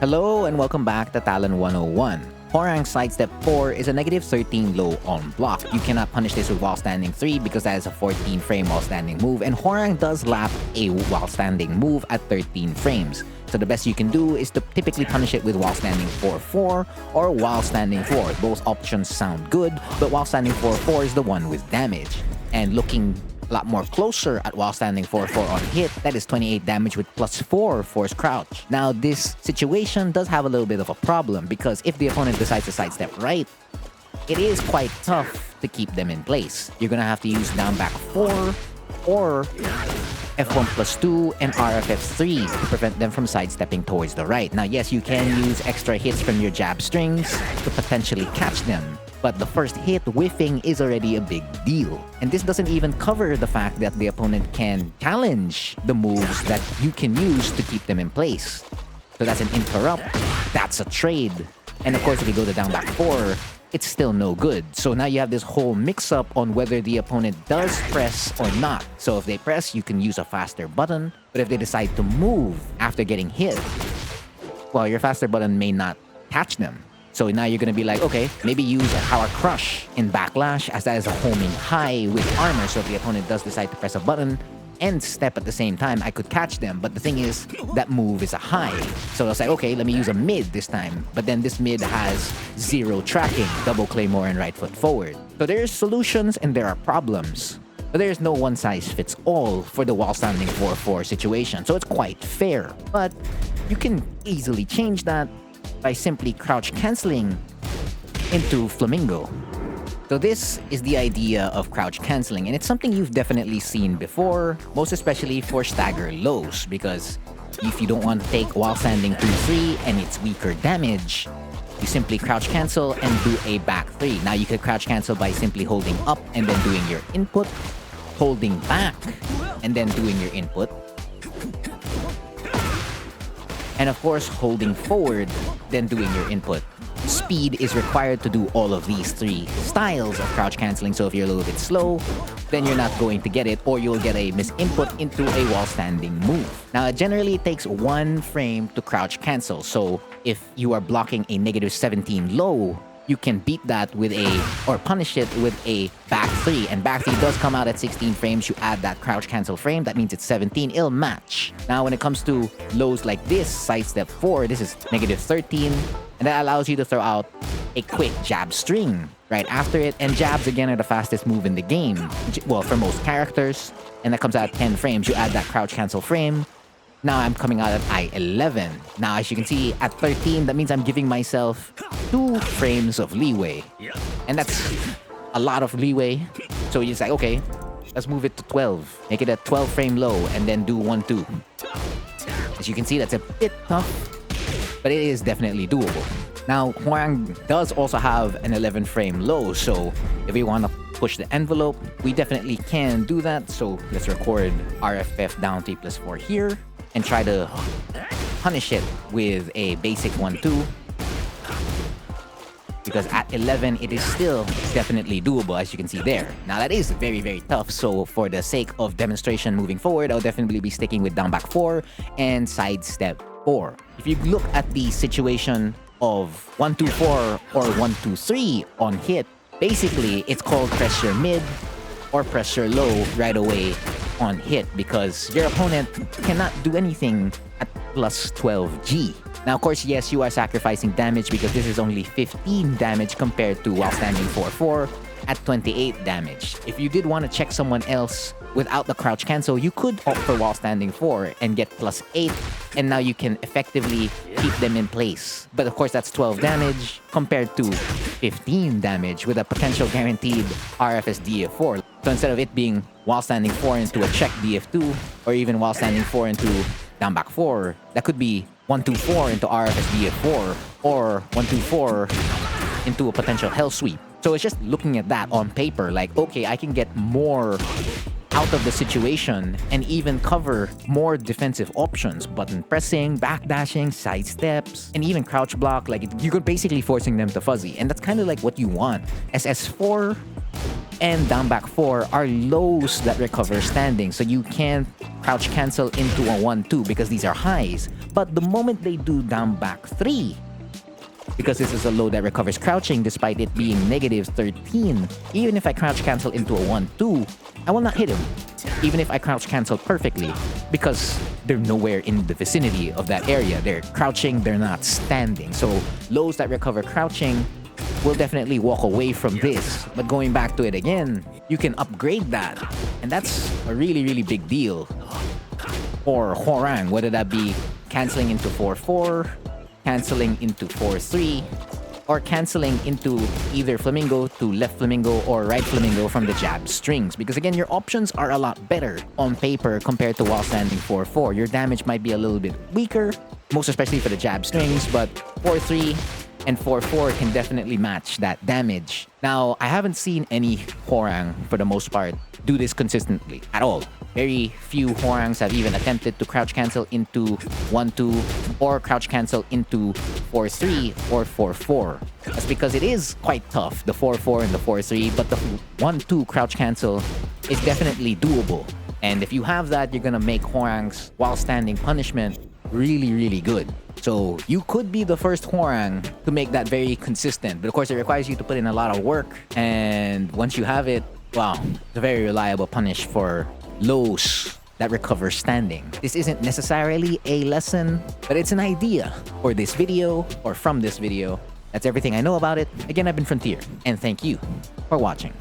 Hello and welcome back to Talon 101. Hwoarang sidestep 4 is a negative 13 low on block. You cannot punish this with while standing 3 because that is a 14 frame while standing move, and Hwoarang does lap a while standing move at 13 frames. So the best you can do is to typically punish it with while standing 4-4 or while standing 4. Both options sound good, but while standing 4-4 is the one with damage. And looking a lot more closer at while standing 4-4 on hit, that is 28 damage with +4 force crouch. Now this situation does have a little bit of a problem because if the opponent decides to sidestep right, it is quite tough to keep them in place. You're gonna have to use down back 4 or F1+2 and RFF3 to prevent them from sidestepping towards the right. Now yes, you can use extra hits from your jab strings to potentially catch them, but the first hit whiffing is already a big deal. And this doesn't even cover the fact that the opponent can challenge the moves that you can use to keep them in place. So that's an interrupt, that's a trade. And of course, if you go to down back 4, it's still no good. So now you have this whole mix-up on whether the opponent does press or not. So if they press, you can use a faster button. But if they decide to move after getting hit, well, your faster button may not catch them. So now you're gonna be like, okay, maybe use a power crush in backlash, as that is a homing high with armor. So if the opponent does decide to press a button and step at the same time, I could catch them. But the thing is, that move is a high. So I'll say, okay, let me use a mid this time. But then this mid has 0 tracking, double claymore and right foot forward. So there's solutions and there are problems. But there's no one size fits all for the while standing 4-4 situation. So it's quite fair. But you can easily change that by simply crouch canceling into Flamingo. So this is the idea of crouch canceling, and it's something you've definitely seen before, most especially for stagger lows, because if you don't want to take while standing 2-3 and it's weaker damage, you simply crouch cancel and do a back 3. Now you could crouch cancel by simply holding up and then doing your input, holding back and then doing your input, and of course holding forward, then doing your input. Speed is required to do all of these 3 styles of crouch canceling, so if you're a little bit slow, then you're not going to get it, or you'll get a misinput into a while standing move. Now it generally takes 1 frame to crouch cancel, so if you are blocking a negative 17 low, you can beat that with or punish it with a back 3. And back 3 does come out at 16 frames. You add that crouch cancel frame, that means it's 17, it'll match. Now when it comes to lows like this, sidestep 4, this is negative 13, and that allows you to throw out a quick jab string right after it. And jabs again are the fastest move in the game, well, for most characters, and that comes out at 10 frames. You add that crouch cancel frame. Now I'm coming out at I11. Now as you can see at 13, that means I'm giving myself 2 frames of leeway. And that's a lot of leeway. So you're just like, okay, let's move it to 12. Make it a 12 frame low and then do 1-2. As you can see, that's a bit tough, but it is definitely doable. Now Hwoarang does also have an 11 frame low, so if we want to push the envelope, we definitely can do that. So let's record RFF down 3+4 here and try to punish it with a basic 1-2. Because at 11, it is still definitely doable, as you can see there. Now that is very, very tough. So for the sake of demonstration moving forward, I'll definitely be sticking with down back 4 and sidestep 4. If you look at the situation of 1-2-4 or 1-2-3 on hit, basically it's called pressure mid or pressure low right away on hit, because your opponent cannot do anything at +12G. Now of course, yes, you are sacrificing damage because this is only 15 damage compared to while standing 4-4 at 28 damage. If you did want to check someone else without the crouch cancel, you could opt for while standing 4 and get +8, and now you can effectively keep them in place. But of course, that's 12 damage compared to 15 damage with a potential guaranteed RFS DF4. So instead of it being while standing 4 into a check DF2, or even while standing 4 into down back 4, that could be 1-2-4 into RFS DF4, or 1-2-4 into a potential hell sweep. So it's just looking at that on paper, like, okay, I can get more out of the situation and even cover more defensive options. Button pressing, backdashing, side steps, and even crouch block. Like, you're basically forcing them to fuzzy, and that's kind of like what you want. SS4 and down back 4 are lows that recover standing. So you can't crouch cancel into a 1-2 because these are highs. But the moment they do down back 3, because this is a low that recovers crouching despite it being negative 13, even if I crouch cancel into a 1-2, I will not hit him, even if I crouch cancel perfectly, because they're nowhere in the vicinity of that area. They're crouching, they're not standing. So lows that recover crouching will definitely walk away from this. But going back to it again, you can upgrade that. And that's a really, really big deal for Hwoarang, whether that be canceling into 4-4, canceling into 4-3, or canceling into either flamingo to left flamingo or right flamingo from the jab strings. Because again, your options are a lot better on paper compared to while standing 4-4. Your damage might be a little bit weaker, most especially for the jab strings, but 4-3 and 4-4 can definitely match that damage. Now, I haven't seen any Hwoarang, for the most part, do this consistently at all. Very few Hwoarangs have even attempted to crouch cancel into 1-2 or crouch cancel into 4-3 or 4-4. That's because it is quite tough, the 4-4 and the 4-3, but the 1-2 crouch cancel is definitely doable. And if you have that, you're gonna make Hwoarang's while standing punishment really, really good. So you could be the first Hwoarang to make that very consistent, but of course it requires you to put in a lot of work, and once you have it, wow, it's a very reliable punish for lows that recover standing. This isn't necessarily a lesson, but it's an idea for this video or from this video. That's everything I know about it. Again, I've been Frontier, and thank you for watching.